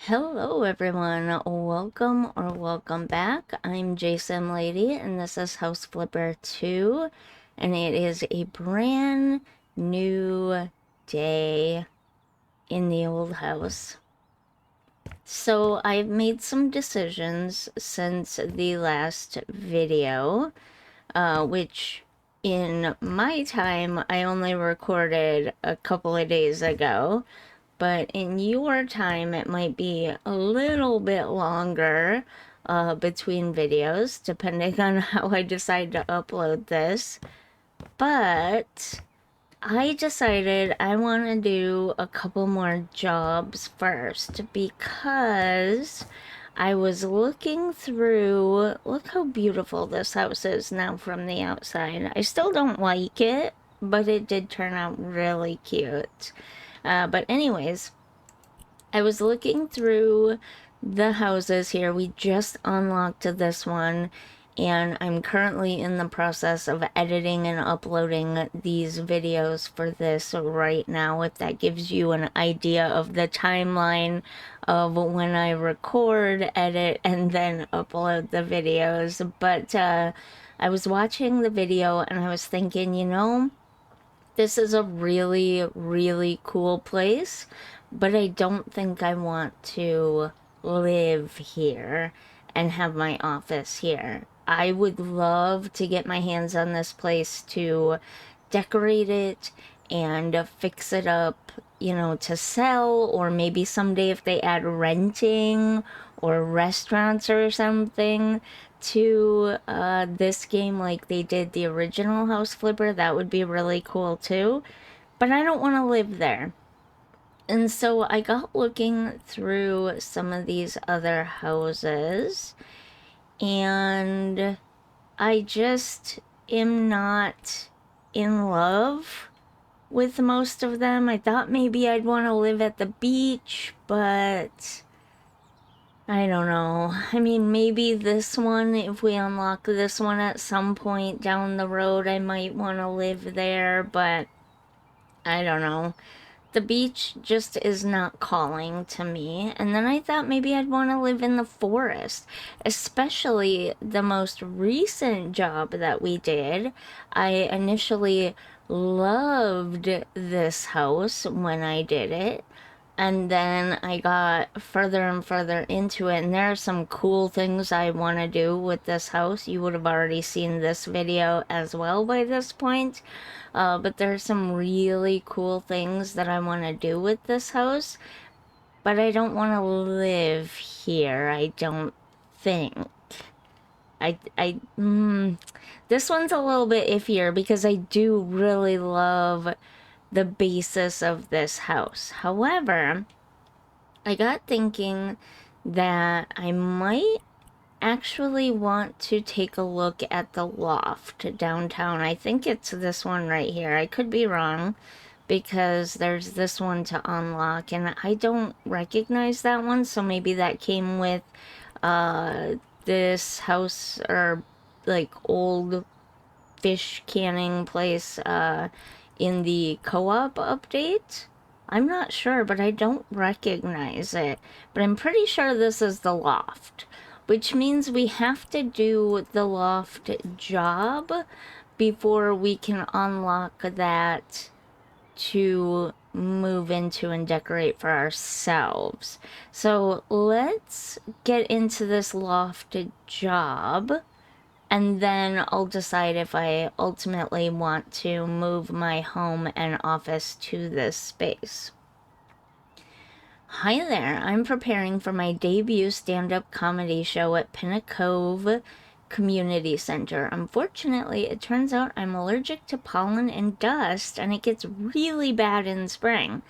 Hello everyone, welcome back. I'm JSimLady and this is House Flipper 2 and it is a brand new day in the old house. So I've made some decisions since the last video, which in my time I only recorded a couple of days ago. But in your time, it might be a little bit longer between videos, depending on how I decide to upload this. But I decided I want to do a couple more jobs first because I was looking through. Look how beautiful this house is now from the outside. I still don't like it, but it did turn out really cute. But anyways, I was looking through the houses here. We just unlocked this one, and I'm currently in the process of editing and uploading these videos for this right now, if that gives you an idea of the timeline of when I record, edit, and then upload the videos. But I was watching the video and I was thinking, this is a really, really cool place, but I don't think I want to live here and have my office here. I would love to get my hands on this place to decorate it and fix it up, to sell, or maybe someday if they add renting or restaurants or something to this game like they did the original House Flipper, that would be really cool too. But I don't want to live there. And so I got looking through some of these other houses, and I just am not in love with most of them. I thought maybe I'd want to live at the beach, but I don't know. I mean, maybe this one, if we unlock this one at some point down the road, I might want to live there, but I don't know. The beach just is not calling to me. And then I thought maybe I'd want to live in the forest, especially the most recent job that we did. I initially loved this house when I did it. And then I got further and further into it, and there are some cool things I want to do with this house. You would have already seen this video as well by this point. But there's some really cool things that I want to do with this house. But I don't want to live here, I don't think. This one's a little bit iffier because I do really love the basis of this house. However, I got thinking that I might actually want to take a look at the Loft downtown. I think it's this one right here. I could be wrong because there's this one to unlock and I don't recognize that one, so maybe that came with this house or like old fish canning place in the co-op update. I'm not sure, but I don't recognize it. But I'm pretty sure this is the Loft, which means we have to do the Loft job before we can unlock that to move into and decorate for ourselves. So let's get into this Loft job, and then I'll decide if I ultimately want to move my home and office to this space. Hi there, I'm preparing for my debut stand-up comedy show at Pinnacle Community Center. Unfortunately, it turns out I'm allergic to pollen and dust, and it gets really bad in spring.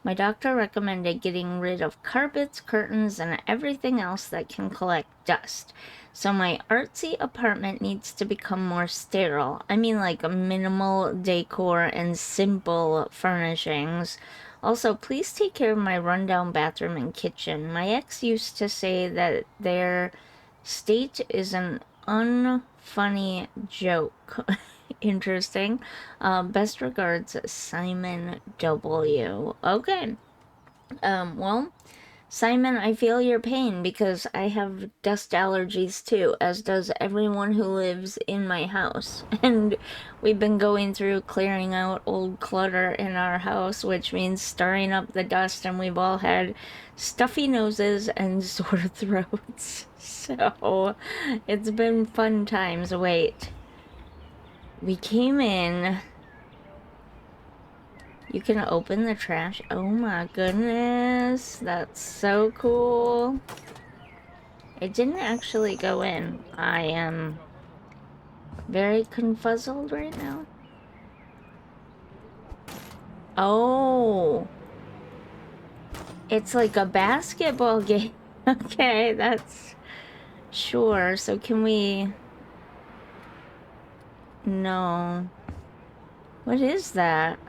My doctor recommended getting rid of carpets, curtains, and everything else that can collect dust. So my artsy apartment needs to become more sterile. I mean, like a minimal decor and simple furnishings. Also, please take care of my rundown bathroom and kitchen. My ex used to say that their state is an unfunny joke. Interesting. Best regards, Simon W. Okay. Well, Simon, I feel your pain because I have dust allergies too, as does everyone who lives in my house. And we've been going through clearing out old clutter in our house, which means stirring up the dust, and we've all had stuffy noses and sore throats. So it's been fun times. Wait. We came in. You can open the trash. Oh my goodness. That's so cool. It didn't actually go in. I am very confuzzled right now. Oh. It's like a basketball game. Okay, that's... Sure, so can we... No. What is that?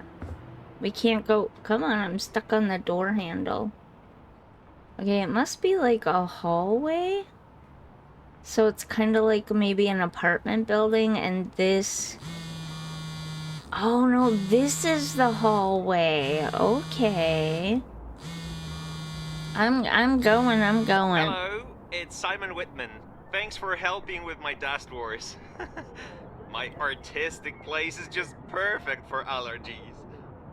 We can't go... Come on, I'm stuck on the door handle. Okay, it must be like a hallway? So it's kind of like maybe an apartment building, and this... Oh no, this is the hallway. Okay. I'm going. Hello, it's Simon Whitman. Thanks for helping with my dust wars. My artistic place is just perfect for allergies.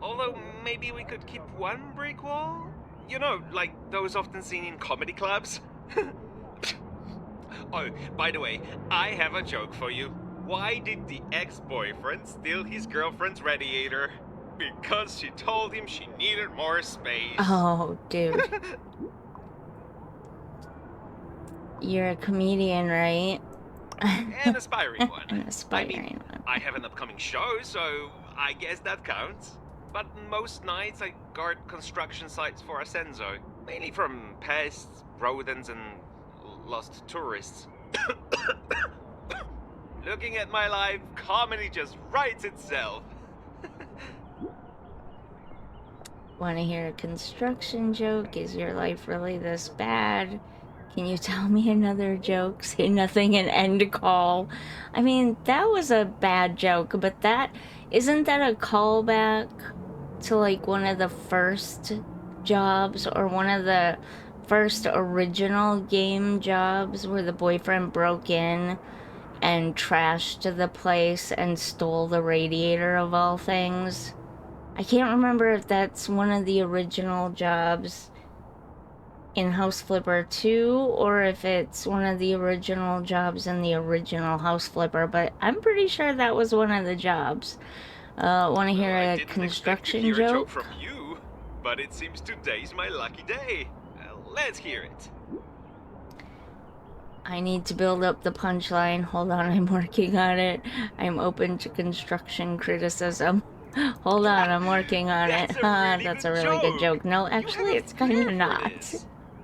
Although maybe we could keep one brick wall? You know, like those often seen in comedy clubs? Oh, by the way, I have a joke for you. Why did the ex-boyfriend steal his girlfriend's radiator? Because she told him she needed more space. Oh, dude. You're a comedian, right? An aspiring one. An aspiring one. I have an upcoming show, so I guess that counts. But most nights I guard construction sites for Ascenso, mainly from pests, rodents, and lost tourists. Looking at my life, comedy just writes itself. Want to hear a construction joke? Is your life really this bad? Can you tell me another joke? Say nothing and end call. I mean, that was a bad joke, but isn't that a callback to like one of the first jobs or one of the first original game jobs where the boyfriend broke in and trashed the place and stole the radiator of all things? I can't remember if that's one of the original jobs in House Flipper 2 or if it's one of the original jobs in the original House Flipper, but I'm pretty sure that was one of the jobs. Want to hear a construction joke? I didn't expect to hear a joke from you, but it seems today's my lucky day. Let's hear it. I need to build up the punchline. Hold on, I'm working on it. I'm open to construction criticism. Hold on, I'm working on it. That's a really good joke. No, actually, it's kind of not.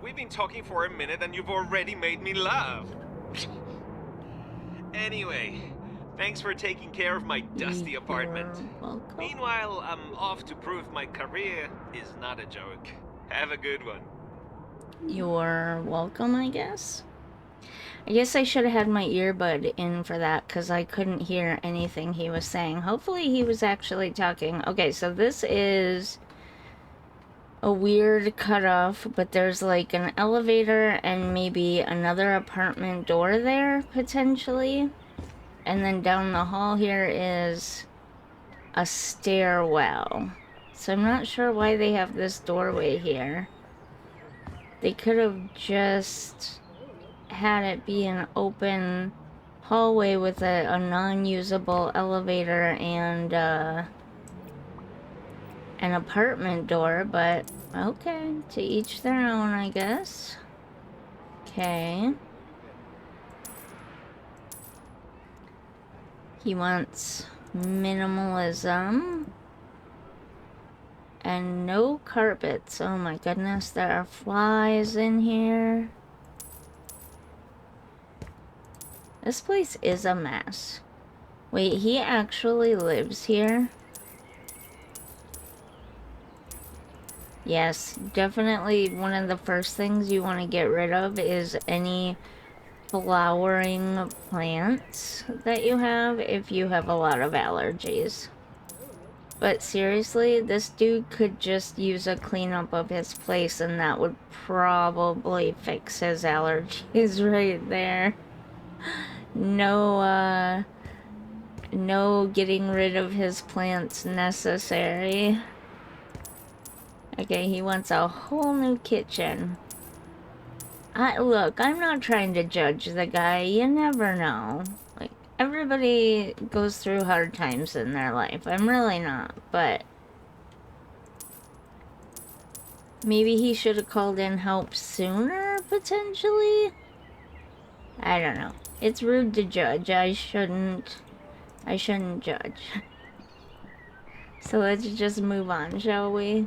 We've been talking for a minute and you've already made me laugh. Anyway, thanks for taking care of my dusty apartment. Welcome. Meanwhile, I'm off to prove my career is not a joke. Have a good one. You're welcome, I guess. I guess I should have had my earbud in for that because I couldn't hear anything he was saying. Hopefully he was actually talking. Okay, so this is a weird cutoff, but there's like an elevator and maybe another apartment door there, potentially. And then down the hall here is a stairwell. So I'm not sure why they have this doorway here. They could have just had it be an open hallway with a non-usable elevator and an apartment door, but okay, to each their own, I guess. Okay. He wants minimalism and no carpets. Oh my goodness, there are flies in here. This place is a mess. Wait, he actually lives here? Yes, definitely one of the first things you want to get rid of is any flowering plants that you have if you have a lot of allergies. But seriously, this dude could just use a cleanup of his place and that would probably fix his allergies right there. No, no getting rid of his plants necessary. Okay, he wants a whole new kitchen. Look, I'm not trying to judge the guy. You never know. Like, everybody goes through hard times in their life. I'm really not, but maybe he should have called in help sooner, potentially? I don't know. It's rude to judge. I shouldn't judge. So let's just move on, shall we?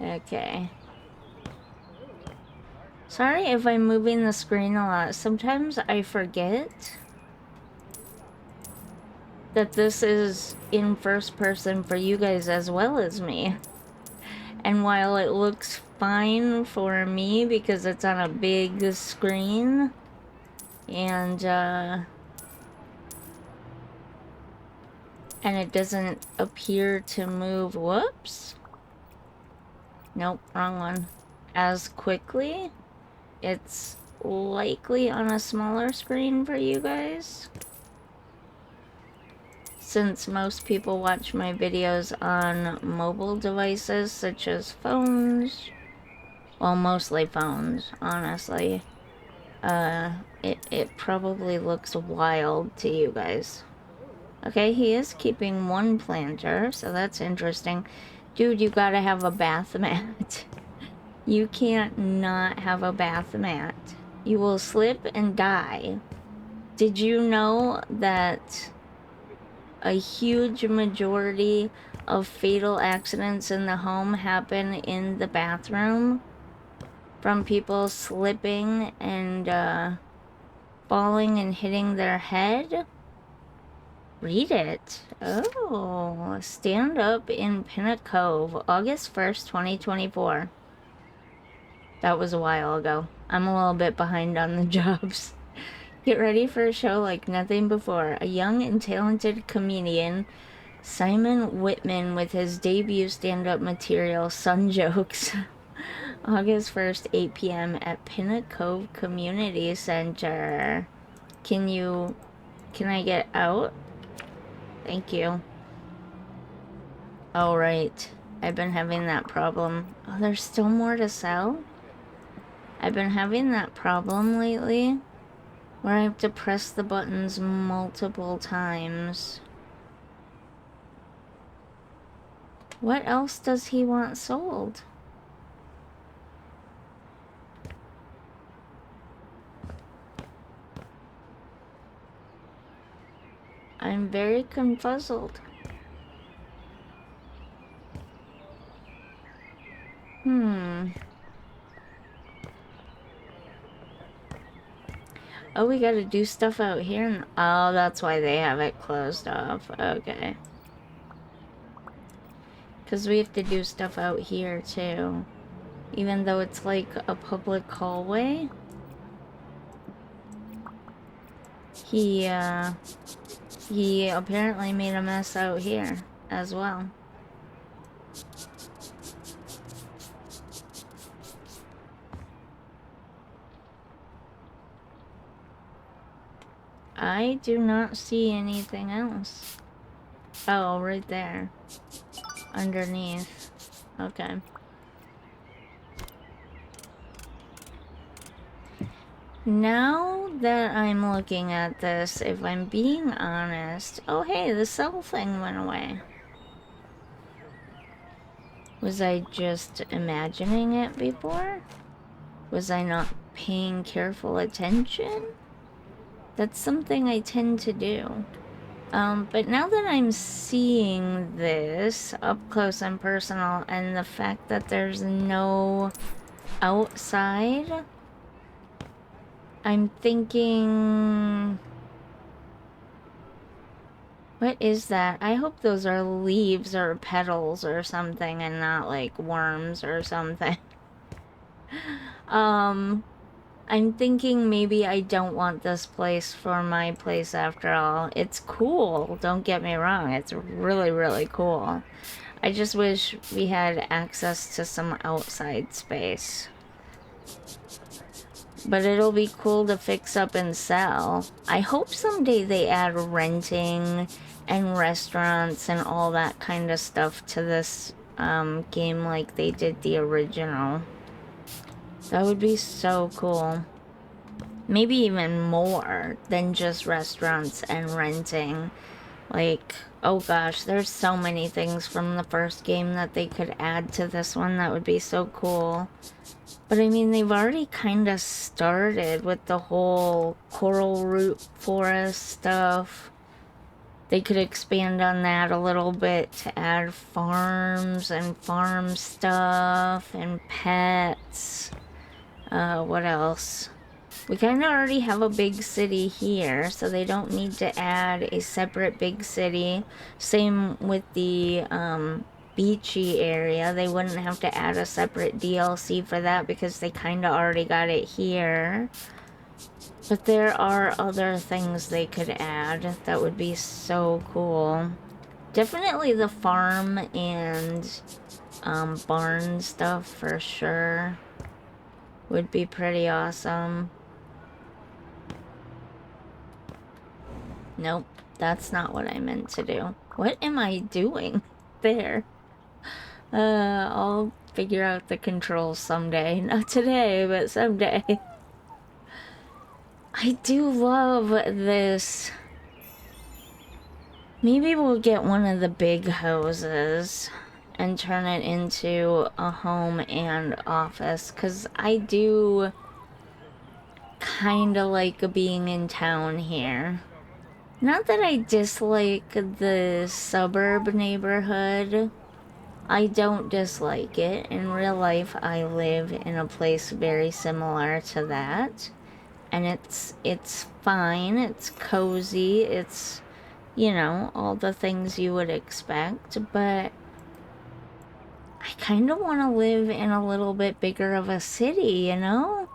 Okay. Sorry if I'm moving the screen a lot. Sometimes I forget that this is in first person for you guys as well as me. And while it looks fine for me because it's on a big screen and it doesn't appear to move, whoops. Nope, wrong one. As quickly, it's likely on a smaller screen for you guys. Since most people watch my videos on mobile devices such as phones, well, mostly phones, honestly, it probably looks wild to you guys. Okay, he is keeping one planter, so that's interesting. Dude, you gotta have a bath mat. You can't not have a bath mat. You will slip and die. Did you know that a huge majority of fatal accidents in the home happen in the bathroom from people slipping and falling and hitting their head? Read it. Oh, stand up in Pinnock Cove, August 1st, 2024. That was a while ago. I'm a little bit behind on the jobs. Get ready for a show like nothing before. A young and talented comedian, Simon Whitman, with his debut stand-up material, Sun Jokes, August 1st, 8 p.m. at Pinnock Cove Community Center. Can I get out? Thank you. Oh, right. I've been having that problem. Oh, there's still more to sell? I've been having that problem lately where I have to press the buttons multiple times. What else does he want sold? I'm very confuzzled. Oh, we gotta do stuff out here. Oh, that's why they have it closed off. Okay. Because we have to do stuff out here, too. Even though it's like a public hallway. He apparently made a mess out here as well. I do not see anything else. Oh, right there. Underneath. Okay. Now that I'm looking at this, if I'm being honest... Oh, hey, the cell thing went away. Was I just imagining it before? Was I not paying careful attention? That's something I tend to do. But now that I'm seeing this up close and personal, and the fact that there's no outside, I'm thinking... What is that? I hope those are leaves or petals or something and not like worms or something. I'm thinking maybe I don't want this place for my place after all. It's cool, don't get me wrong. It's really, really cool. I just wish we had access to some outside space. But it'll be cool to fix up and sell. I hope someday they add renting and restaurants and all that kind of stuff to this game like they did the original. That would be so cool. Maybe even more than just restaurants and renting. Like, oh gosh, there's so many things from the first game that they could add to this one that would be so cool. But I mean, they've already kind of started with the whole coral root forest stuff. They could expand on that a little bit to add farms and farm stuff and pets. What else? We kind of already have a big city here, so they don't need to add a separate big city. Same with the beachy area. They wouldn't have to add a separate DLC for that because they kind of already got it here. But there are other things they could add that would be so cool. Definitely the farm and barn stuff for sure would be pretty awesome. Nope, that's not what I meant to do. What am I doing? There. I'll figure out the controls someday. Not today, but someday. I do love this. Maybe we'll get one of the big houses and turn it into a home and office, because I do kind of like being in town here. Not that I dislike the suburb neighborhood. I don't dislike it. In real life, I live in a place very similar to that. And it's fine, it's cozy, it's, you know, all the things you would expect, but I kind of want to live in a little bit bigger of a city, you know?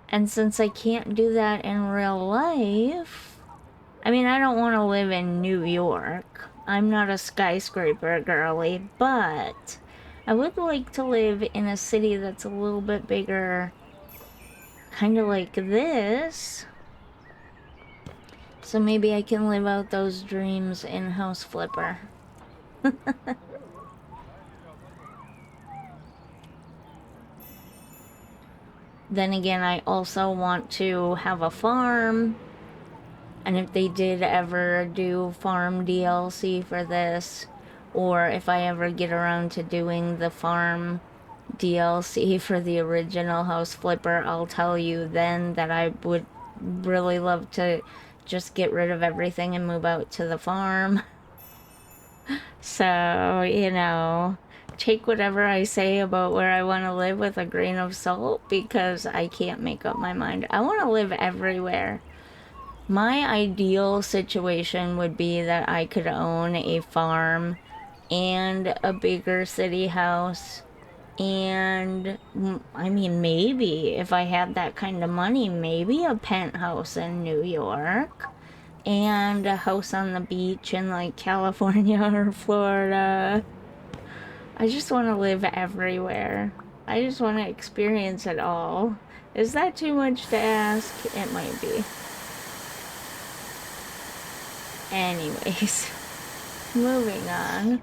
And since I can't do that in real life, I mean, I don't want to live in New York. I'm not a skyscraper girly, but I would like to live in a city that's a little bit bigger, kind of like this. So maybe I can live out those dreams in House Flipper. Then again, I also want to have a farm. And if they did ever do farm DLC for this, or if I ever get around to doing the farm DLC for the original House Flipper, I'll tell you then that I would really love to just get rid of everything and move out to the farm. So, you know, take whatever I say about where I want to live with a grain of salt, because I can't make up my mind. I want to live everywhere. My ideal situation would be that I could own a farm and a bigger city house, and I mean, maybe if I had that kind of money, maybe a penthouse in New York and a house on the beach in like California or Florida. I just want to live everywhere. I just want to experience it all. Is that too much to ask? It might be. Anyways, moving on.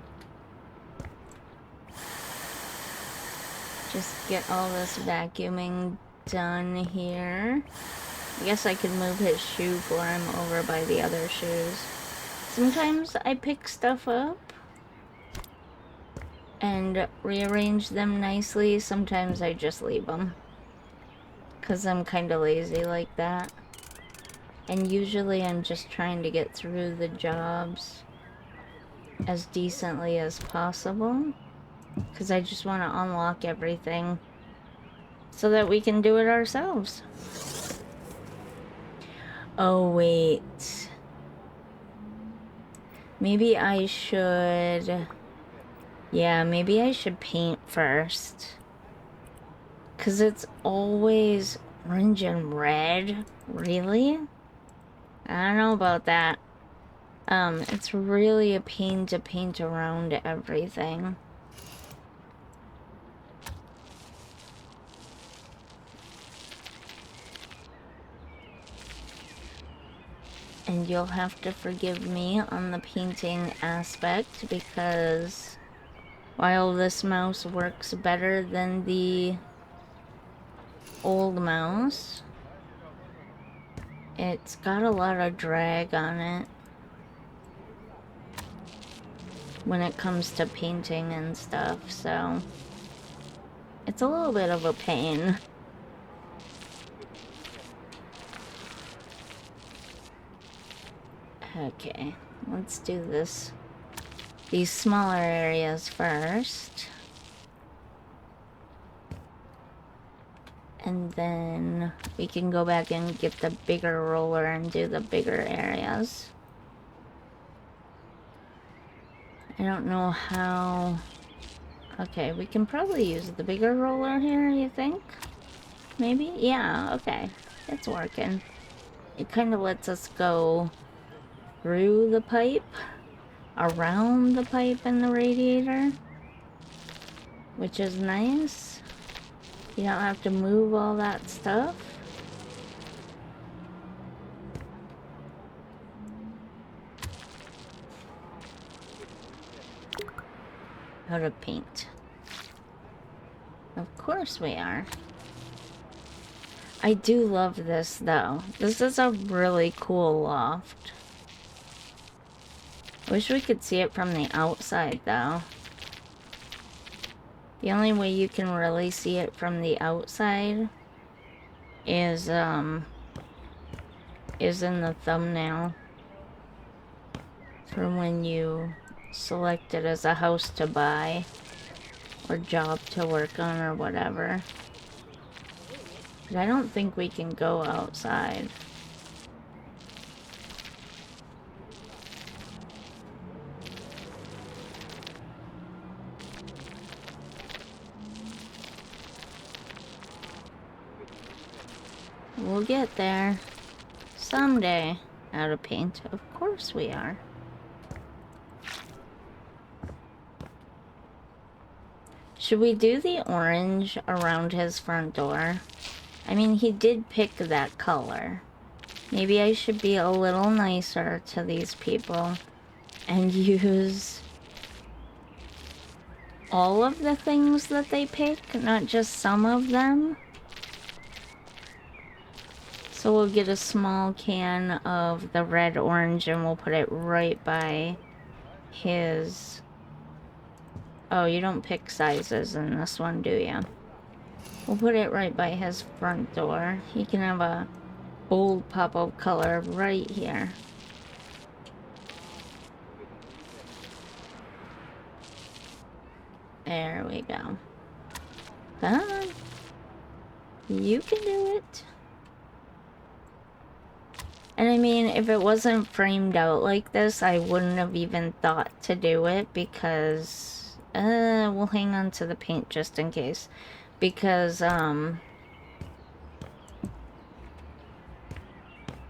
Just get all this vacuuming done here. I guess I could move his shoe for him over by the other shoes. Sometimes I pick stuff up and rearrange them nicely. Sometimes I just leave them, 'cause I'm kind of lazy like that. And usually I'm just trying to get through the jobs as decently as possible, because I just want to unlock everything so that we can do it ourselves. Oh, wait. Maybe I should... Yeah, maybe I should paint first. 'Cause it's always orange and red. Really? I don't know about that. It's really a pain to paint around everything. And you'll have to forgive me on the painting aspect because while this mouse works better than the old mouse, it's got a lot of drag on it when it comes to painting and stuff, so it's a little bit of a pain. Okay, let's do these smaller areas first. And then we can go back and get the bigger roller and do the bigger areas. I don't know how... Okay, we can probably use the bigger roller here, you think? Maybe? Yeah, okay. It's working. It kind of lets us go through the pipe, around the pipe and the radiator, which is nice. You don't have to move all that stuff. Out of paint. Of course we are. I do love this though. This is a really cool loft. Wish we could see it from the outside though. The only way you can really see it from the outside is in the thumbnail for when you select it as a house to buy or job to work on or whatever. But I don't think we can go outside. We'll get there. Someday. Out of paint. Of course we are. Should we do the orange around his front door? I mean, he did pick that color. Maybe I should be a little nicer to these people and use all of the things that they pick, not just some of them. So we'll get a small can of the red orange and we'll put it right by his... Oh, you don't pick sizes in this one, do you? We'll put it right by his front door. He can have a bold pop of color right here. There we go. Come on. You can do it. And I mean, if it wasn't framed out like this, I wouldn't have even thought to do it because, we'll hang on to the paint just in case. Because,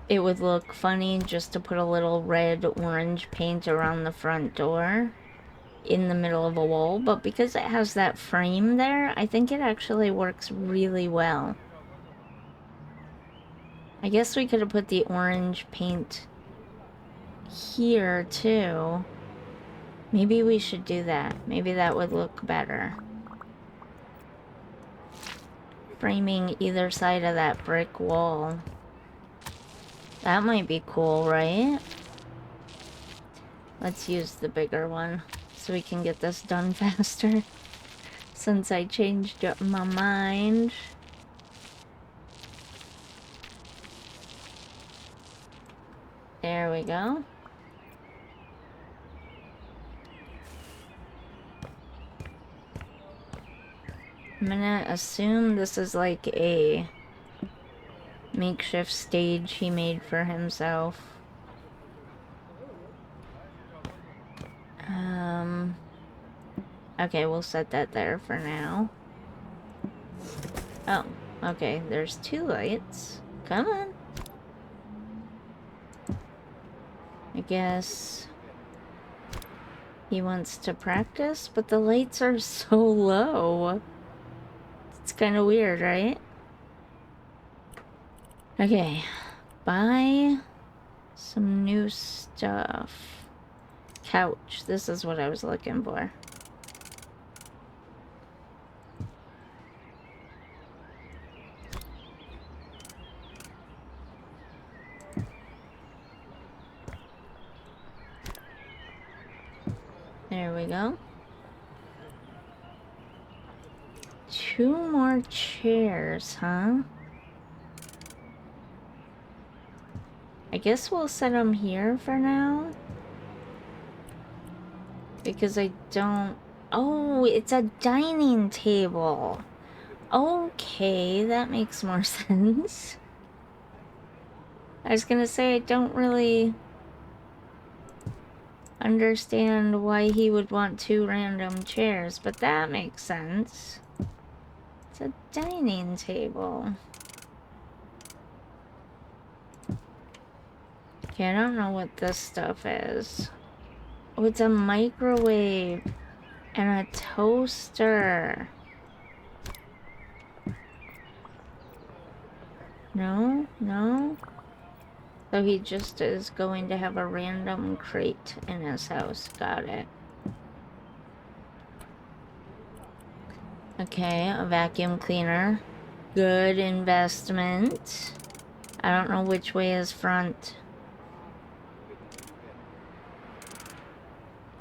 it would look funny just to put a little red-orange paint around the front door in the middle of a wall. But because it has that frame there, I think it actually works really well. I guess we could have put the orange paint here, too. Maybe we should do that. Maybe that would look better. Framing either side of that brick wall. That might be cool, right? Let's use the bigger one so we can get this done faster. Since I changed my mind. There we go. I'm gonna assume this is like a makeshift stage he made for himself. Okay, we'll set that there for now. Oh, okay, there's 2 lights. Come on. I guess he wants to practice, but the lights are so low. It's kind of weird, right? Okay, buy some new stuff. Couch, this is what I was looking for. There we go. 2 more chairs, huh? I guess we'll set them here for now. Because I don't... Oh, it's a dining table. Okay, that makes more sense. I was gonna say, I don't really understand why he would want 2 random chairs, but that makes sense. It's a dining table. Okay, I don't know what this stuff is. Oh, it's a microwave and a toaster. No, no. So he just is going to have a random crate in his house. Got it. Okay, a vacuum cleaner. Good investment. I don't know which way is front.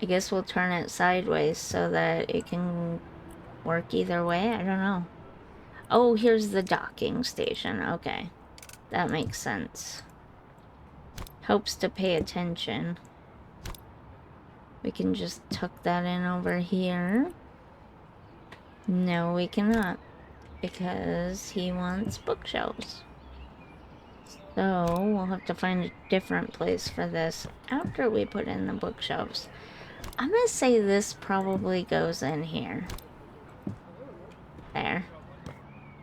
I guess we'll turn it sideways so that it can work either way. I don't know. Oh, here's the docking station. Okay. That makes sense. Helps to pay attention. We can just tuck that in over here. No, we cannot. Because he wants bookshelves. So, we'll have to find a different place for this after we put in the bookshelves. I'm gonna say this probably goes in here. There.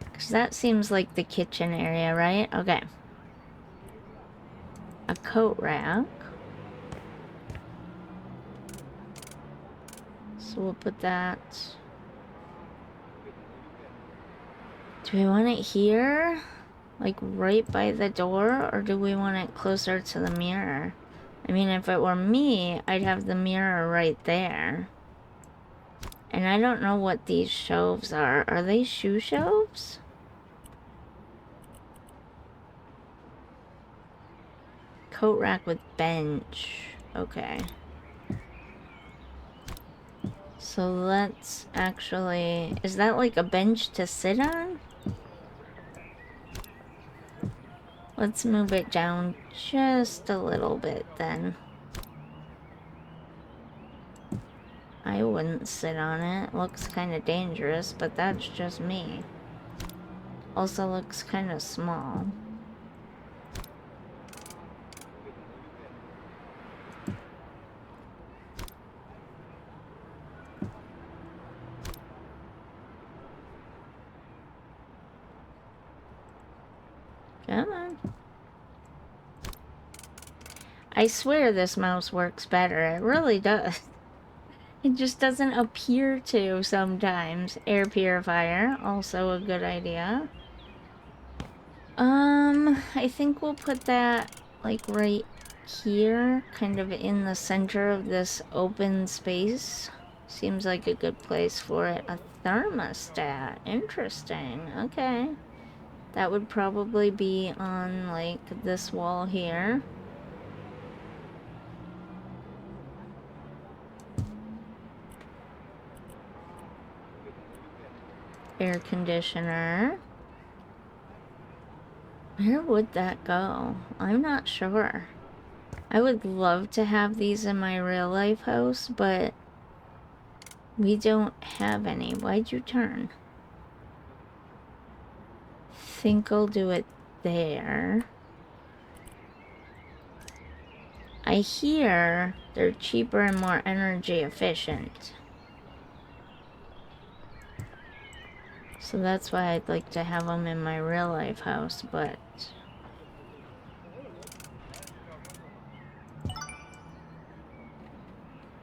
Because that seems like the kitchen area, right? Okay. A coat rack. So we'll put that... Do we want it here? Like right by the door? Or do we want it closer to the mirror? I mean, if it were me, I'd have the mirror right there. And I don't know what these shelves are. Are they shoe shelves? Coat rack with bench. Okay. So let's actually... Is that like a bench to sit on? Let's move it down just a little bit then. I wouldn't sit on it. Looks kind of dangerous, but that's just me. Also looks kind of small. Come on. I swear this mouse works better. It really does. It just doesn't appear to sometimes. Air purifier, also a good idea. I think we'll put that like right here, kind of in the center of this open space. Seems like a good place for it. A thermostat. Interesting. Okay. That would probably be on like this wall here. Air conditioner. Where would that go? I'm not sure. I would love to have these in my real life house, but we don't have any. Why'd you turn? Think I'll do it there. I hear they're cheaper and more energy efficient. So that's why I'd like to have them in my real life house, but...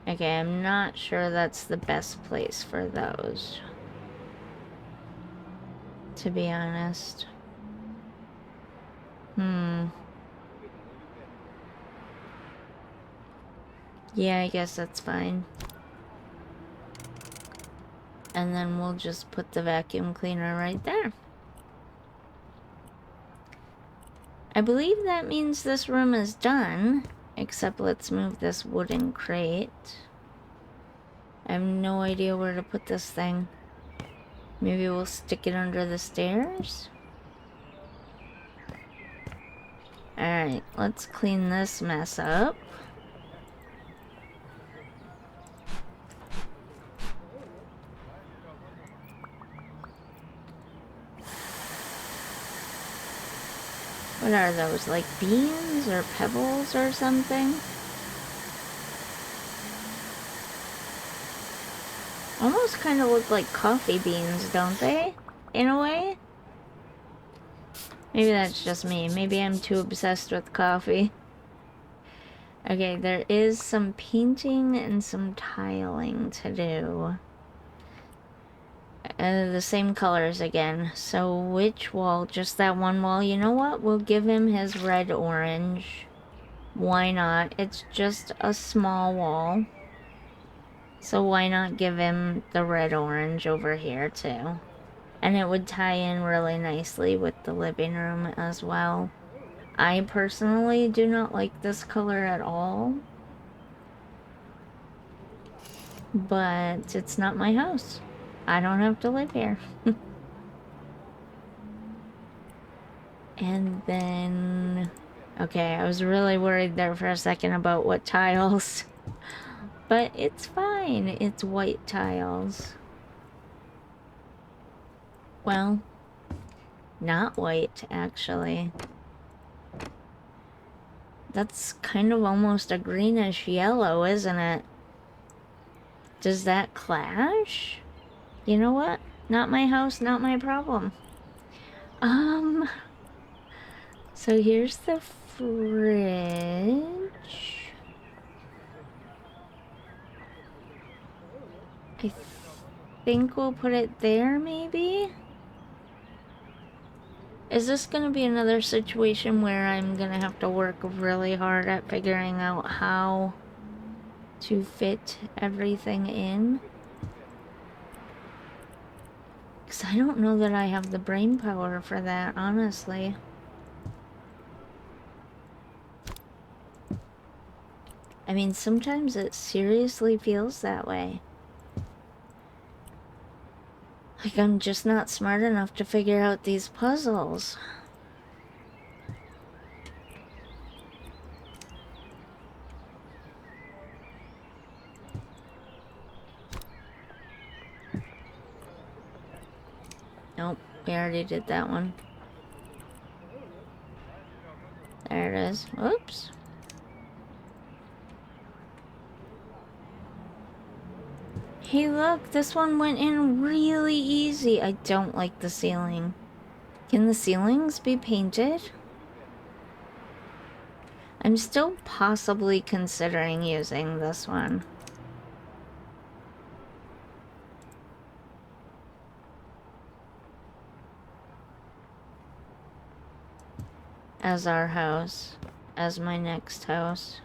Okay, I'm not sure that's the best place for those, to be honest. Yeah, I guess that's fine. And then we'll just put the vacuum cleaner right there. I believe that means this room is done, except let's move this wooden crate. I have no idea where to put this thing. Maybe we'll stick it under the stairs? Alright, let's clean this mess up. What are those, like beans or pebbles or something? Almost kind of look like coffee beans, don't they? In a way? Maybe that's just me. Maybe I'm too obsessed with coffee. Okay, there is some painting and some tiling to do. The same colors again. So which wall? Just that one wall? You know what? We'll give him his red-orange. Why not? It's just a small wall. So why not give him the red-orange over here too? And it would tie in really nicely with the living room as well. I personally do not like this color at all. But it's not my house. I don't have to live here. And then... Okay, I was really worried there for a second about what tiles. But it's fine. It's white tiles. Well, not white, actually. That's kind of almost a greenish yellow, isn't it? Does that clash? You know what? Not my house, not my problem. So here's the fridge. I think we'll put it there, maybe? Is this gonna be another situation where I'm gonna have to work really hard at figuring out how to fit everything in? Because I don't know that I have the brain power for that, honestly. I mean, sometimes it seriously feels that way. Like I'm just not smart enough to figure out these puzzles. Nope, we already did that one. There it is. Whoops. Hey look, this one went in really easy. I don't like the ceiling. Can the ceilings be painted? I'm still possibly considering using this one as our house, as my next house.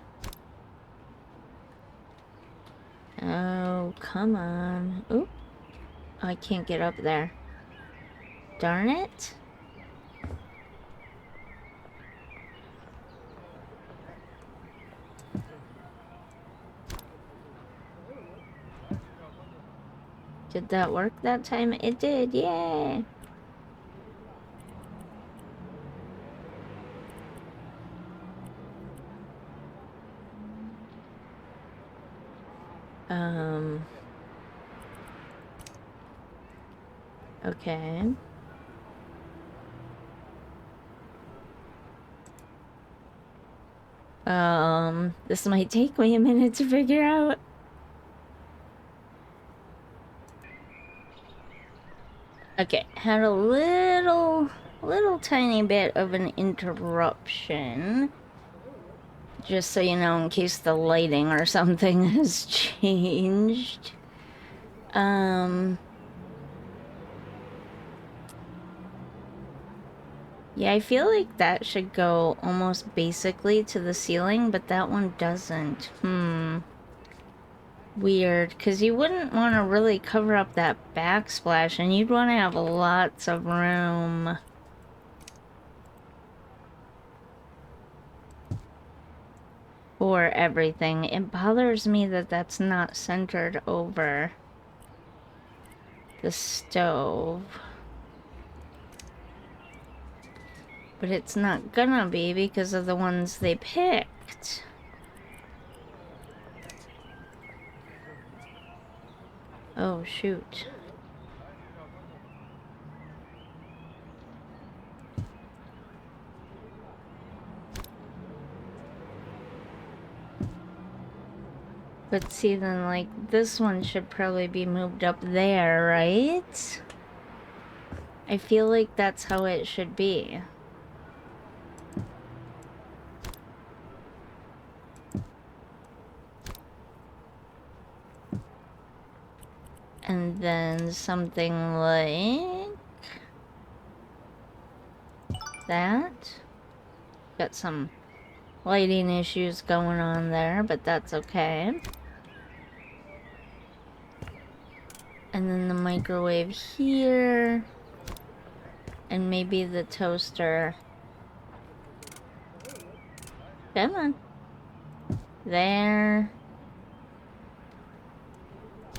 Oh, come on. Oop. I can't get up there. Darn it. Did that work that time? It did, yay! Okay. This might take me a minute to figure out. Okay, had a little tiny bit of an interruption. Just so you know, in case the lighting or something has changed. Yeah, I feel like that should go almost basically to the ceiling, but that one doesn't. Weird, because you wouldn't want to really cover up that backsplash, and you'd want to have lots of room for everything. It bothers me that that's not centered over the stove. But it's not gonna be because of the ones they picked. Oh, shoot. But see, then, like, this one should probably be moved up there, right? I feel like that's how it should be. And then something like that. Got some lighting issues going on there, but that's okay. And then the microwave here. And maybe the toaster. Come on. There.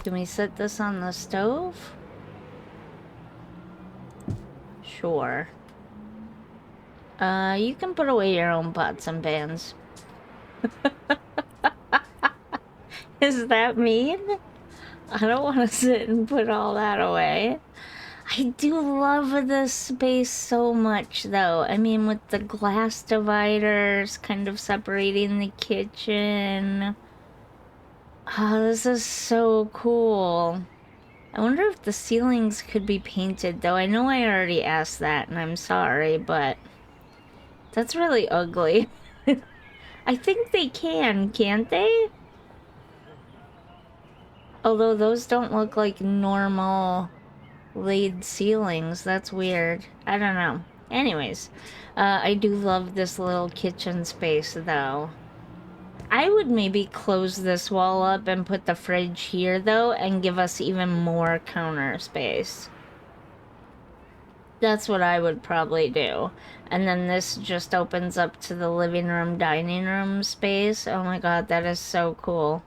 Can we set this on the stove? Sure. You can put away your own pots and pans. Is that mean? I don't want to sit and put all that away. I do love this space so much, though. I mean, with the glass dividers kind of separating the kitchen. Oh, this is so cool. I wonder if the ceilings could be painted, though. I know I already asked that, and I'm sorry, but that's really ugly. I think they can, can't they? Although those don't look like normal laid ceilings. That's weird. I don't know. Anyways, I do love this little kitchen space, though. I would maybe close this wall up and put the fridge here, though, and give us even more counter space. That's what I would probably do. And then this just opens up to the living room, dining room space. Oh my god, that is so cool.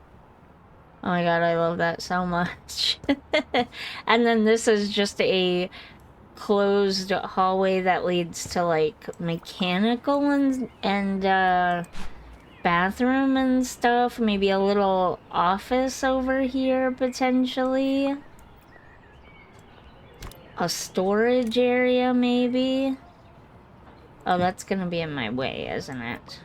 Oh my god, I love that so much. And then this is just a closed hallway that leads to like mechanical and bathroom and stuff. Maybe a little office over here potentially. A storage area maybe. Oh, that's gonna be in my way, isn't it?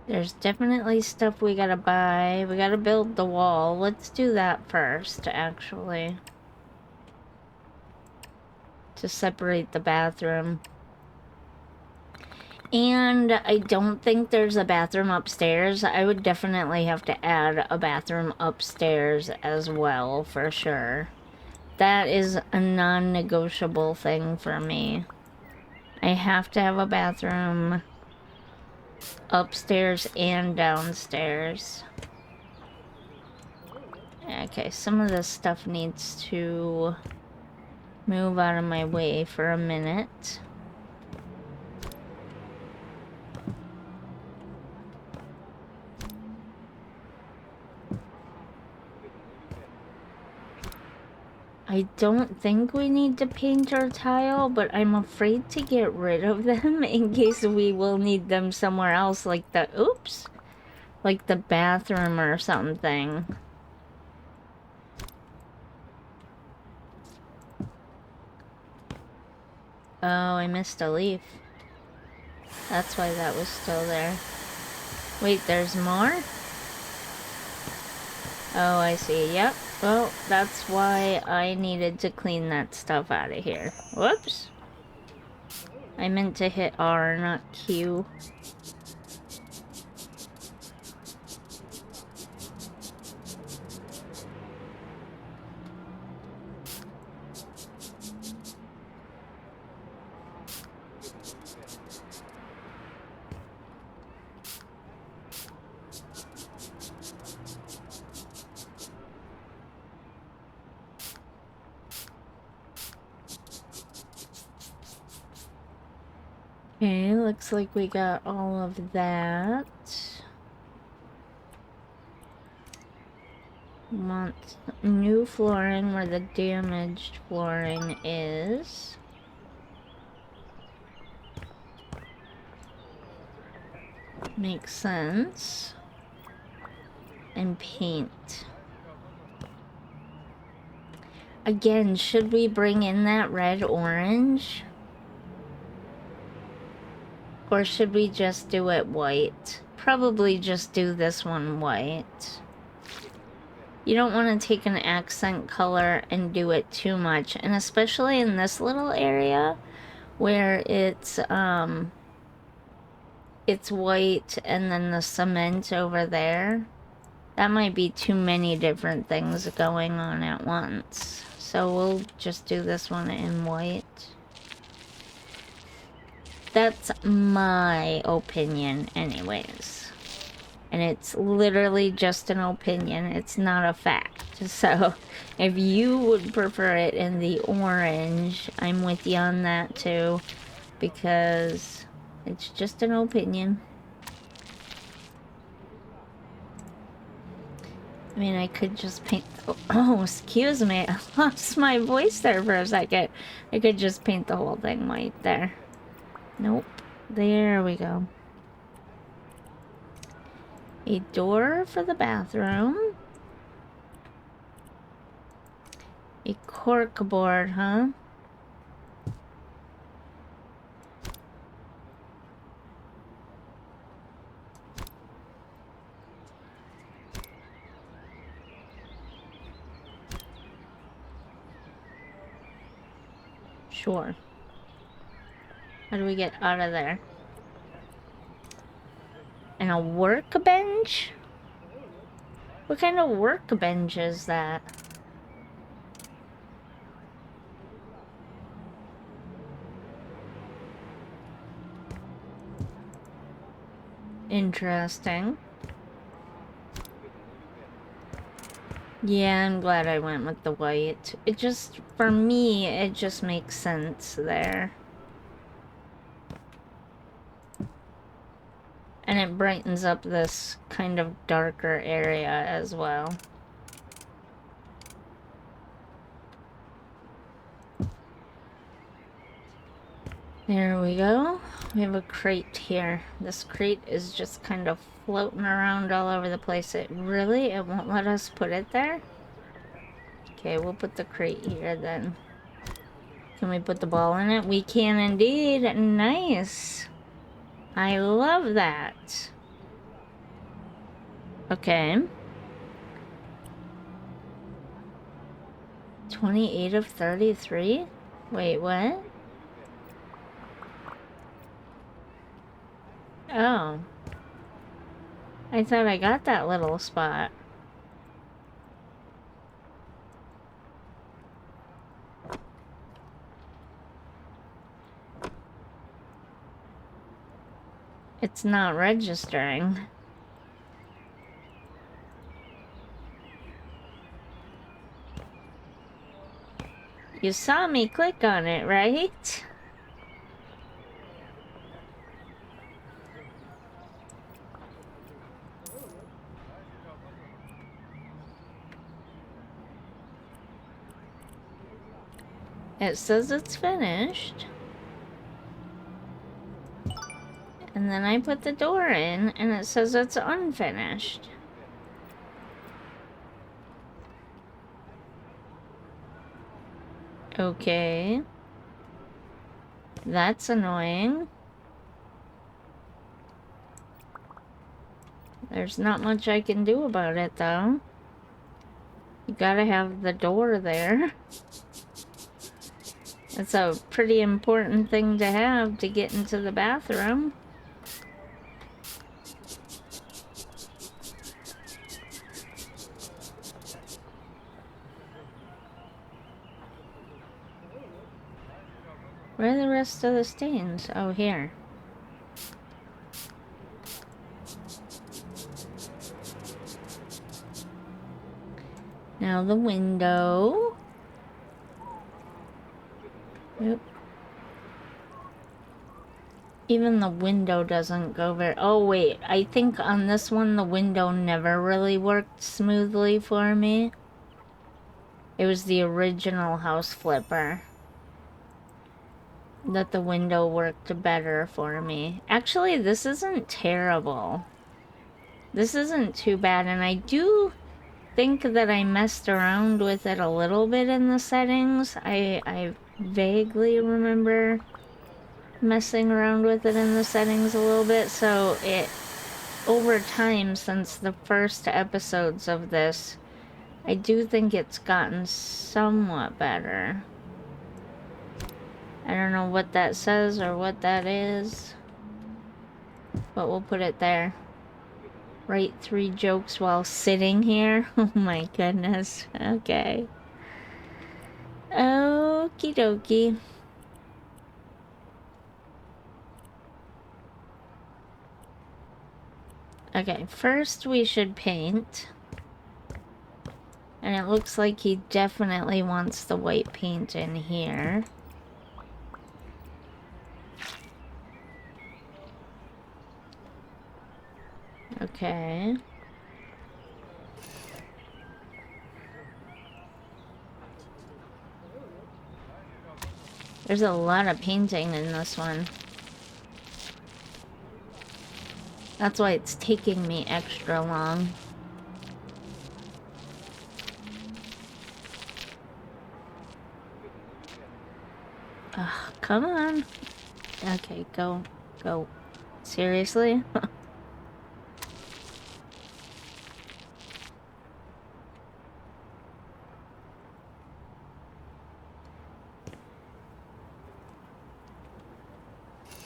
There's definitely stuff we gotta buy. We gotta build the wall. Let's do that first, actually. To separate the bathroom. And I don't think there's a bathroom upstairs. I would definitely have to add a bathroom upstairs as well, for sure. That is a non-negotiable thing for me. I have to have a bathroom upstairs and downstairs. Okay, some of this stuff needs to move out of my way for a minute. I don't think we need to paint our tile, but I'm afraid to get rid of them in case we will need them somewhere else, like the, oops, like the bathroom or something. Oh, I missed a leaf. That's why that was still there. Wait, there's more? Oh, I see. Yep. Well, that's why I needed to clean that stuff out of here. Whoops. I meant to hit R, not Q. Okay, looks like we got all of that. Want new flooring where the damaged flooring is. Makes sense. And paint. Again, should we bring in that red-orange? Or should we just do it white? Probably just do this one white. You don't want to take an accent color and do it too much. And especially in this little area where it's white and then the cement over there. That might be too many different things going on at once. So we'll just do this one in white. That's my opinion anyways. And it's literally just an opinion. It's not a fact. So if you would prefer it in the orange, I'm with you on that too. Because it's just an opinion. I mean, I could just paint... Oh, excuse me. I lost my voice there for a second. I could just paint the whole thing white there. Nope. There we go. A door for the bathroom. A cork board, huh? Sure. How do we get out of there? And a workbench? What kind of workbench is that? Interesting. Yeah, I'm glad I went with the white. It just, for me, it just makes sense there. And it brightens up this kind of darker area as well. There we go. We have a crate here. This crate is just kind of floating around all over the place. It won't let us put it there? Okay, we'll put the crate here then. Can we put the ball in it? We can indeed. Nice. I love that. Okay. 28 of 33? Wait, what? Oh. I thought I got that little spot. It's not registering. You saw me click on it, right? It says it's finished. And then I put the door in, and it says it's unfinished. Okay. That's annoying. There's not much I can do about it, though. You gotta have the door there. It's a pretty important thing to have to get into the bathroom. Where are the rest of the stains? Oh, here. Now the window. Oop. Even the window doesn't go very... Oh, wait. I think on this one, the window never really worked smoothly for me. It was the original house flipper that the window worked better for me. Actually, this isn't terrible. This isn't too bad, and I do think that I messed around with it a little bit in the settings. I vaguely remember messing around with it in the settings a little bit, so it, over time, since the first episodes of this, I do think it's gotten somewhat better. I don't know what that says or what that is, but we'll put it there. Write 3 jokes while sitting here. Oh my goodness. Okay. Okie dokie. Okay, first we should paint. And it looks like he definitely wants the white paint in here. Okay. There's a lot of painting in this one. That's why it's taking me extra long. Ugh, come on. Okay, go. Go. Seriously?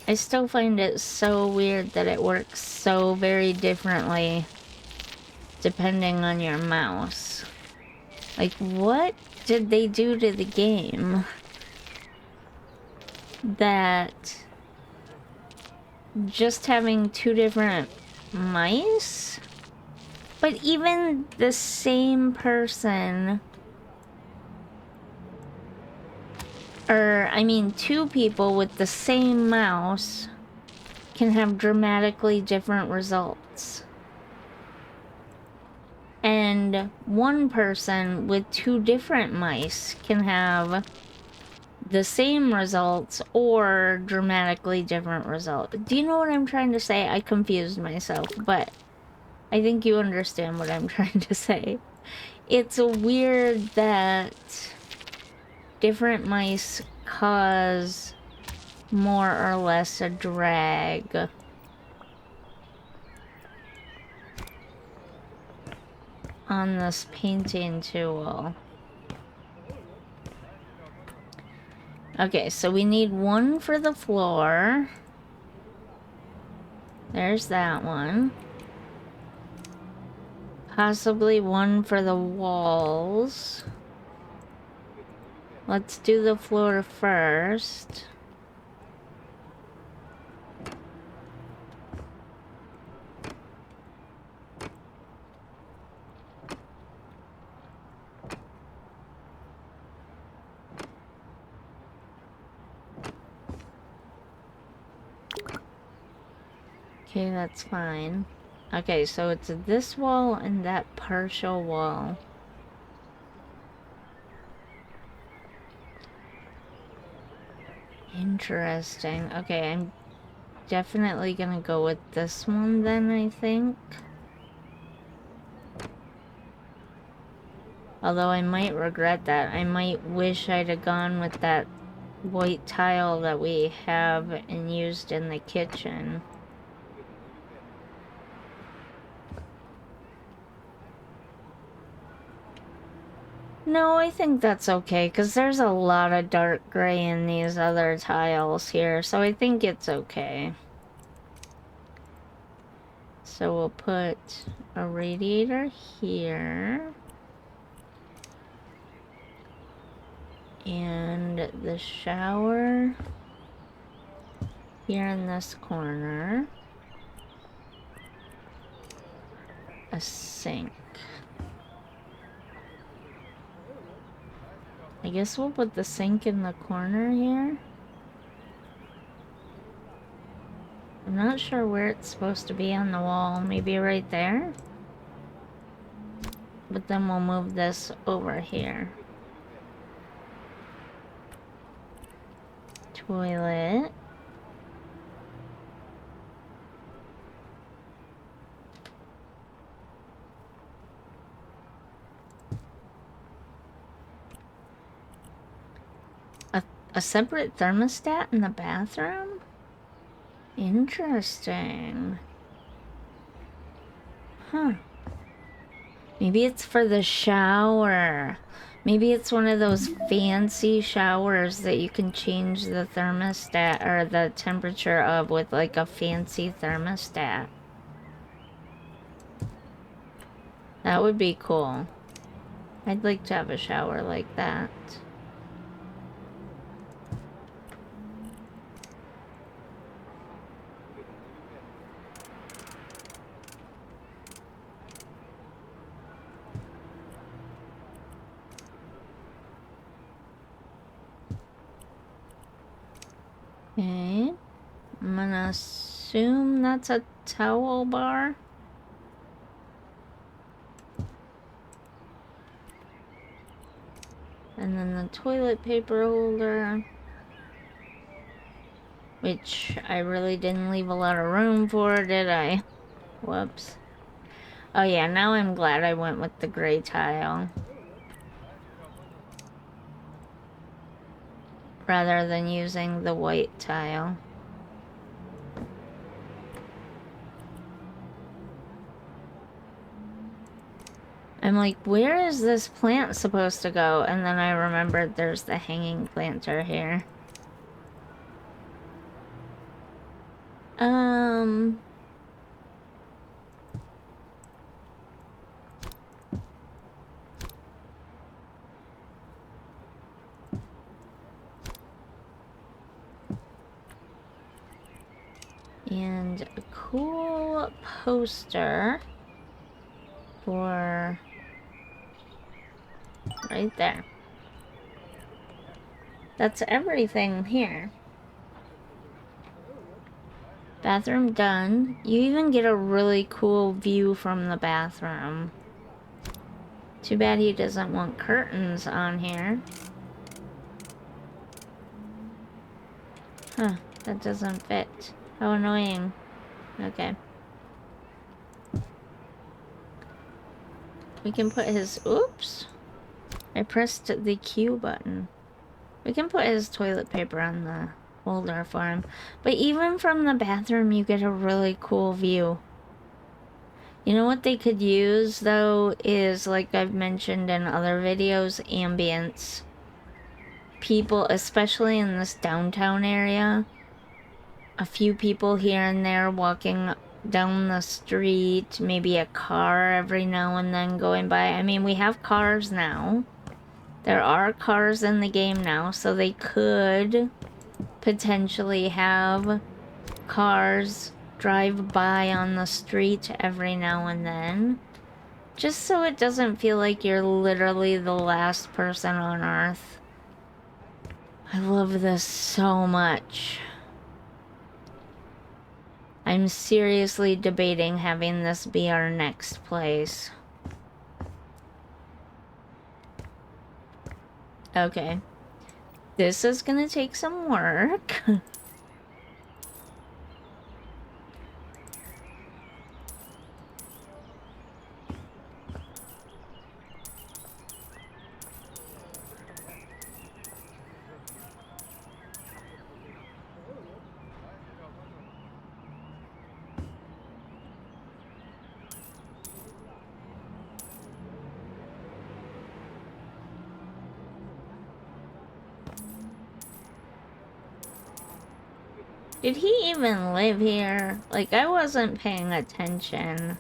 I still find it so weird that it works so very differently depending on your mouse. Like, what did they do to the game that just having 2 different mice? But even the same person, or I mean 2 people with the same mouse can have dramatically different results. And 1 person with 2 different mice can have the same results or dramatically different results. Do you know what I'm trying to say? I confused myself, but I think you understand what I'm trying to say. It's weird that different mice cause more or less a drag on this painting tool. Okay, so we need 1 for the floor. There's that one. Possibly 1 for the walls. Let's do the floor first. Okay, that's fine. Okay, so it's this wall and that partial wall. Interesting. Okay, I'm definitely gonna go with this one then, I think. Although I might regret that. I might wish I'd have gone with that white tile that we have and used in the kitchen. No, I think that's okay, because there's a lot of dark gray in these other tiles here, so I think it's okay. So we'll put a radiator here. And the shower here in this corner. A sink. I guess we'll put the sink in the corner here. I'm not sure where it's supposed to be on the wall. Maybe right there? But then we'll move this over here. Toilet. A separate thermostat in the bathroom? Interesting. Huh. Maybe it's for the shower. Maybe it's one of those fancy showers that you can change the thermostat or the temperature of with like a fancy thermostat. That would be cool. I'd like to have a shower like that. Okay. I'm gonna assume that's a towel bar. And then the toilet paper holder. Which I really didn't leave a lot of room for, did I? Whoops. Oh yeah, now I'm glad I went with the gray tile. Rather than using the white tile. I'm like, where is this plant supposed to go? And then I remembered there's the hanging planter here. And a cool poster for right there. That's everything here. Bathroom done. You even get a really cool view from the bathroom. Too bad he doesn't want curtains on here. Huh, that doesn't fit. How annoying. Okay. We can put his... Oops! I pressed the Q button. We can put his toilet paper on the holder for him. But even from the bathroom, you get a really cool view. You know what they could use, though, is, like I've mentioned in other videos, ambience. People, especially in this downtown area, a few people here and there walking down the street, maybe a car every now and then going by. I mean, we have cars now. There are cars in the game now, so they could potentially have cars drive by on the street every now and then. Just so it doesn't feel like you're literally the last person on Earth. I love this so much. I'm seriously debating having this be our next place. Okay. This is gonna take some work. Did he even live here? Like, I wasn't paying attention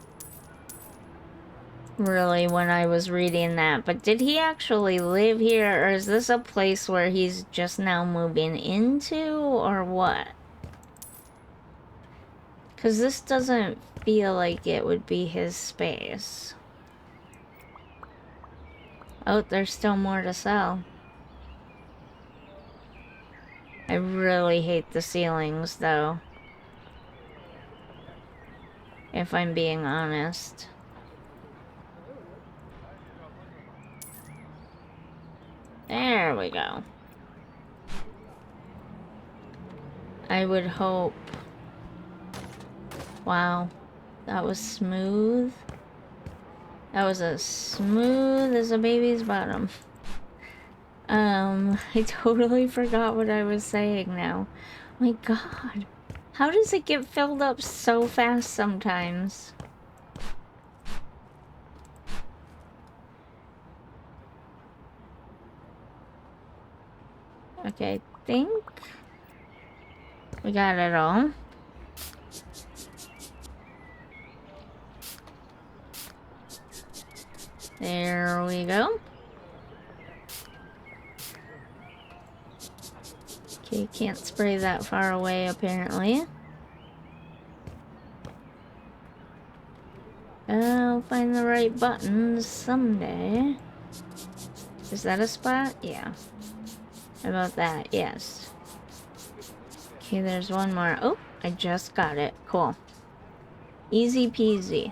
really when I was reading that, but did he actually live here, or is this a place where he's just now moving into, or what? Because this doesn't feel like it would be his space. Oh, there's still more to sell. I really hate the ceilings, though. If I'm being honest. There we go. I would hope. Wow. That was smooth. That was as smooth as a baby's bottom. I totally forgot what I was saying now. My God. How does it get filled up so fast sometimes? Okay, I think we got it all. There we go. Okay, can't spray that far away apparently. I'll find the right buttons someday. Is that a spot? Yeah. How about that? Yes. Okay, there's one more. Oh, I just got it. Cool. Easy peasy.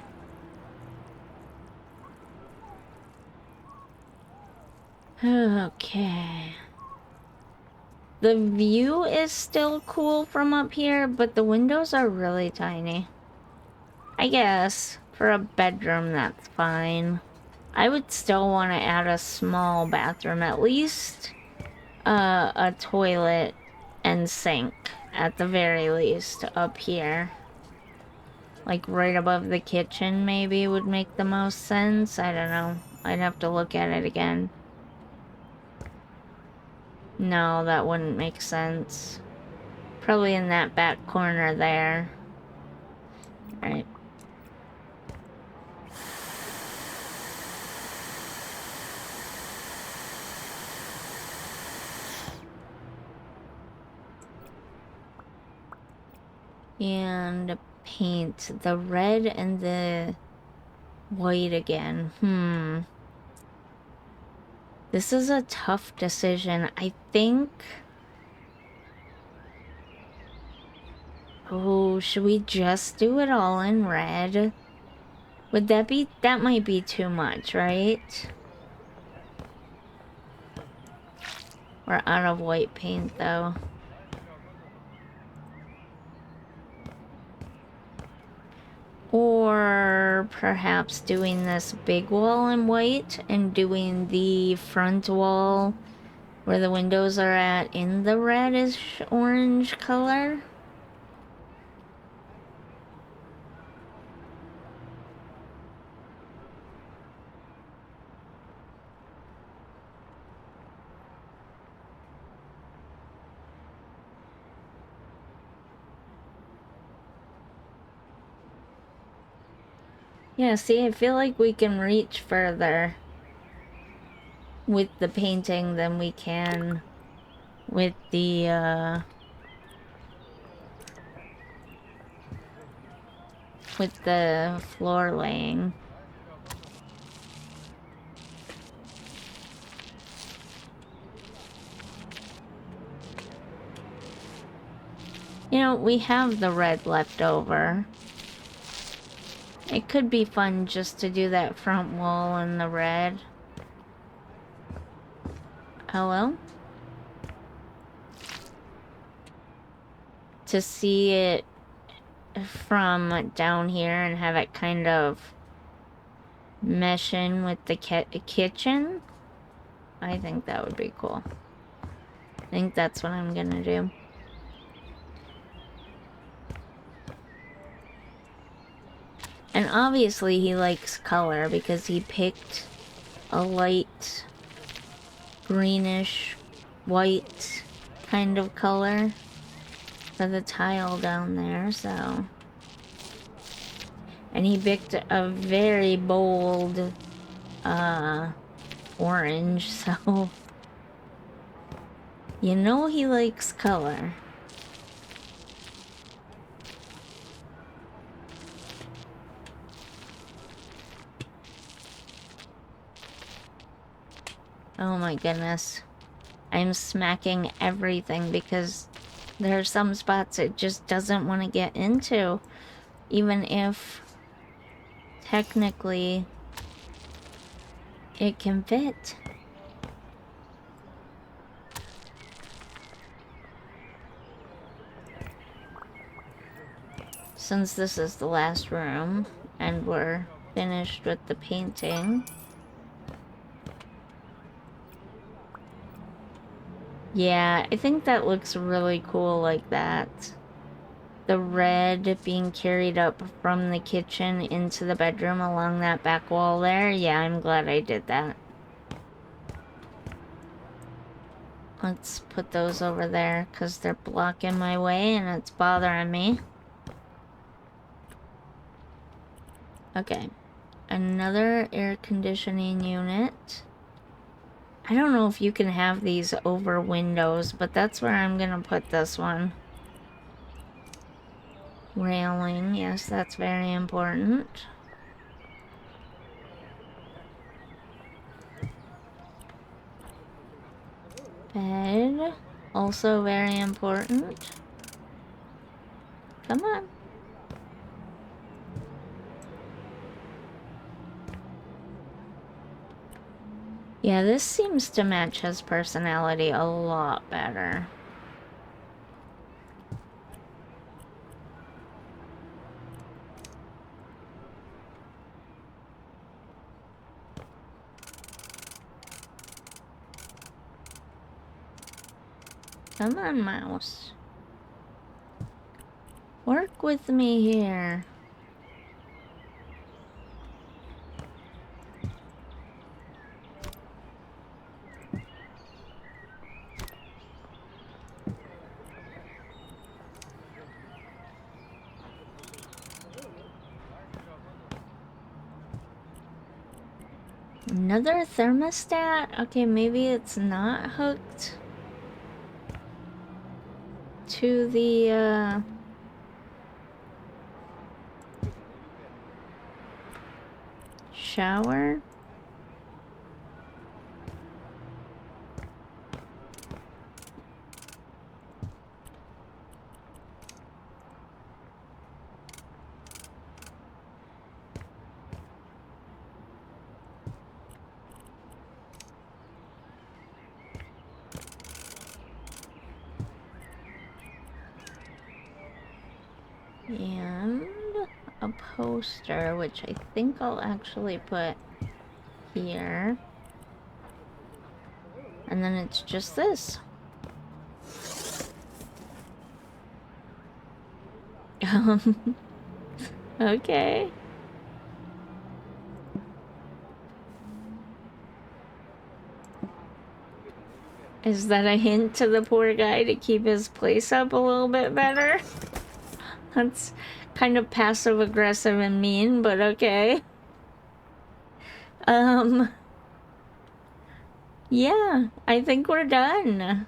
Okay. The view is still cool from up here, but the windows are really tiny. I guess for a bedroom, that's fine. I would still want to add a small bathroom, at least a toilet and sink, at the very least, up here. Like right above the kitchen, maybe, would make the most sense. I don't know. I'd have to look at it again. No, that wouldn't make sense. Probably in that back corner there. Alright. And paint the red and the white again. This is a tough decision. I think... Oh, should we just do it all in red? Would that be... That might be too much, right? We're out of white paint, though. Or perhaps doing this big wall in white and doing the front wall where the windows are at in the reddish orange color. Yeah, see, I feel like we can reach further with the painting than we can with the floor laying. You know, we have the red left over. It could be fun just to do that front wall in the red. Hello? To see it from down here and have it kind of mesh in with the kitchen. I think that would be cool. I think that's what I'm gonna do. And obviously he likes color because he picked a light greenish white kind of color. for the tile down there, so. And he picked a very bold, orange, so. You know he likes color. Oh my goodness. I'm smacking everything because there are some spots it just doesn't want to get into. Even if technically it can fit. Since this is the last room and we're finished with the painting. Yeah, I think that looks really cool like that. The red being carried up from the kitchen into the bedroom along that back wall there. Yeah, I'm glad I did that. Let's put those over there because they're blocking my way and it's bothering me. Okay. Another air conditioning unit. I don't know if you can have these over windows, but that's where I'm gonna put this one. Railing, yes, that's very important. Bed, also very important. Come on. Yeah, this seems to match his personality a lot better. Come on, mouse. Work with me here. Another thermostat? Okay, maybe it's not hooked to the, shower. And a poster, which I think I'll actually put here. And then it's just this. Okay. Is that a hint to the poor guy to keep his place up a little bit better? That's kind of passive-aggressive and mean, but okay. Yeah, I think we're done.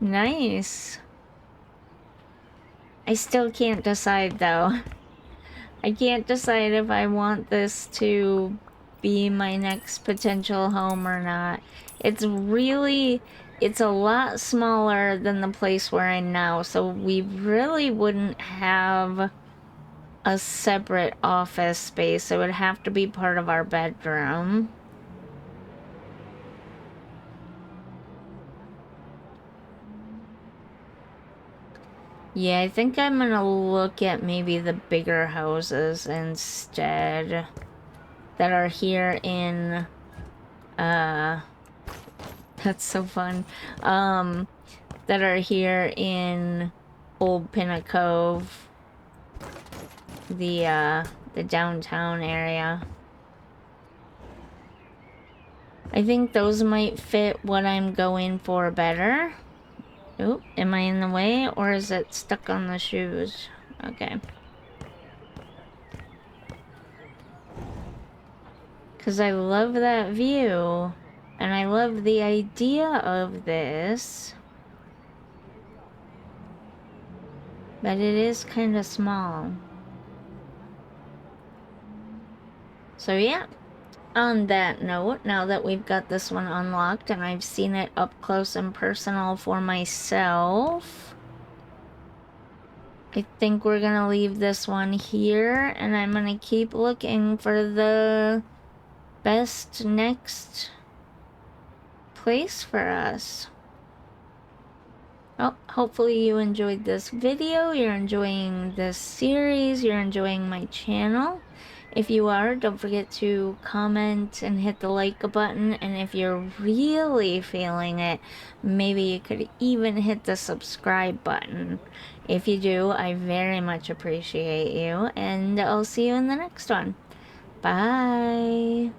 Nice. I still can't decide, though. I can't decide if I want this to be my next potential home or not. It's a lot smaller than the place we're in now, so we really wouldn't have a separate office space. It would have to be part of our bedroom. Yeah, I think I'm gonna look at maybe the bigger houses instead that are here in, that's so fun, that are here in Old Pinna Cove, the downtown area. I think those might fit what I'm going for better. Oh, am I in the way or is it stuck on the shoes? Okay. Because I love that view, and I love the idea of this, but it is kind of small. So yeah, on that note, now that we've got this one unlocked and I've seen it up close and personal for myself, I think we're gonna leave this one here, and I'm gonna keep looking for the best next place for us. Well, hopefully you enjoyed this video, you're enjoying this series, you're enjoying my channel. If you are, don't forget to comment and hit the like button, and if you're really feeling it, maybe you could even hit the subscribe button. If you do, I very much appreciate you, and I'll see you in the next one. Bye!